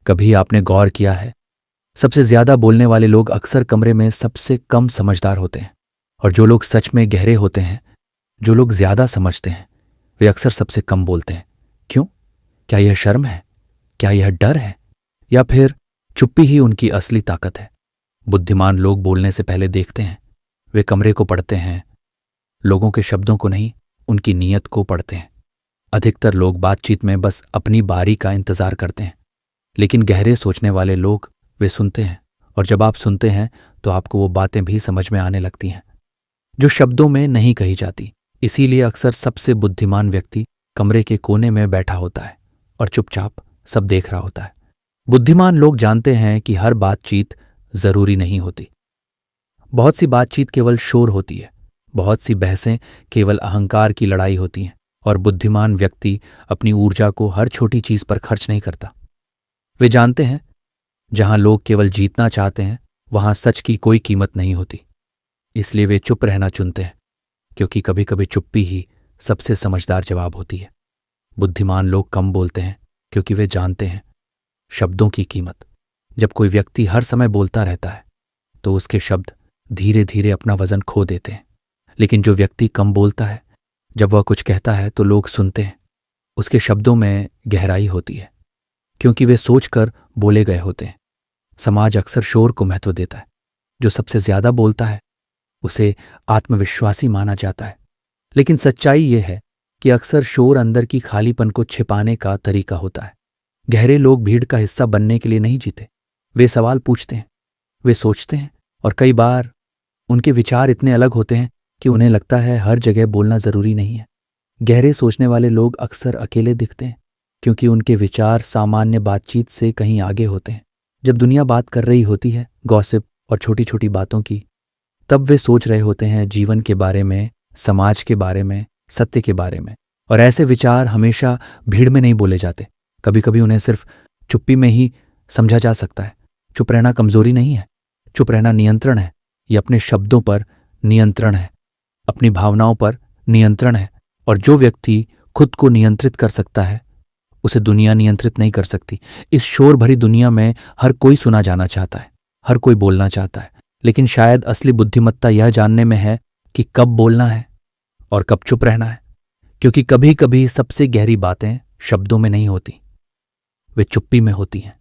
कभी आपने गौर किया है, सबसे ज्यादा बोलने वाले लोग अक्सर कमरे में सबसे कम समझदार होते हैं, और जो लोग सच में गहरे होते हैं, जो लोग ज्यादा समझते हैं, वे अक्सर सबसे कम बोलते हैं। क्यों? क्या यह शर्म है? क्या यह डर है? या फिर चुप्पी ही उनकी असली ताकत है? बुद्धिमान लोग बोलने से पहले देखते हैं। वे कमरे को पढ़ते हैं, लोगों के शब्दों को नहीं, उनकी नीयत को पढ़ते हैं। अधिकतर लोग बातचीत में बस अपनी बारी का इंतजार करते हैं, लेकिन गहरे सोचने वाले लोग वे सुनते हैं, और जब आप सुनते हैं तो आपको वो बातें भी समझ में आने लगती हैं जो शब्दों में नहीं कही जाती। इसीलिए अक्सर सबसे बुद्धिमान व्यक्ति कमरे के कोने में बैठा होता है और चुपचाप सब देख रहा होता है। बुद्धिमान लोग जानते हैं कि हर बातचीत जरूरी नहीं होती। बहुत सी बातचीत केवल शोर होती है, बहुत सी बहसें केवल अहंकार की लड़ाई होती हैं, और बुद्धिमान व्यक्ति अपनी ऊर्जा को हर छोटी चीज पर खर्च नहीं करता। वे जानते हैं जहां लोग केवल जीतना चाहते हैं, वहां सच की कोई कीमत नहीं होती। इसलिए वे चुप रहना चुनते हैं, क्योंकि कभी कभी चुप्पी ही सबसे समझदार जवाब होती है। बुद्धिमान लोग कम बोलते हैं क्योंकि वे जानते हैं शब्दों की कीमत। जब कोई व्यक्ति हर समय बोलता रहता है तो उसके शब्द धीरे धीरे अपना वजन खो देते हैं, लेकिन जो व्यक्ति कम बोलता है, जब वह कुछ कहता है तो लोग सुनते हैं। उसके शब्दों में गहराई होती है, क्योंकि वे सोचकर बोले गए होते हैं। समाज अक्सर शोर को महत्व देता है। जो सबसे ज्यादा बोलता है उसे आत्मविश्वासी माना जाता है, लेकिन सच्चाई यह है कि अक्सर शोर अंदर की खालीपन को छिपाने का तरीका होता है। गहरे लोग भीड़ का हिस्सा बनने के लिए नहीं जीते। वे सवाल पूछते हैं, वे सोचते हैं, और कई बार उनके विचार इतने अलग होते हैं कि उन्हें लगता है हर जगह बोलना जरूरी नहीं है। गहरे सोचने वाले लोग अक्सर अकेले दिखते हैं, क्योंकि उनके विचार सामान्य बातचीत से कहीं आगे होते हैं। जब दुनिया बात कर रही होती है गॉसिप और छोटी छोटी बातों की, तब वे सोच रहे होते हैं जीवन के बारे में, समाज के बारे में, सत्य के बारे में। और ऐसे विचार हमेशा भीड़ में नहीं बोले जाते। कभी कभी उन्हें सिर्फ चुप्पी में ही समझा जा सकता है। चुप रहना कमजोरी नहीं है, चुप रहना नियंत्रण है। ये अपने शब्दों पर नियंत्रण है, अपनी भावनाओं पर नियंत्रण है। और जो व्यक्ति खुद को नियंत्रित कर सकता है, उसे दुनिया नियंत्रित नहीं कर सकती। इस शोर भरी दुनिया में हर कोई सुना जाना चाहता है, हर कोई बोलना चाहता है, लेकिन शायद असली बुद्धिमत्ता यह जानने में है कि कब बोलना है और कब चुप रहना है। क्योंकि कभी कभी सबसे गहरी बातें शब्दों में नहीं होती, वे चुप्पी में होती हैं।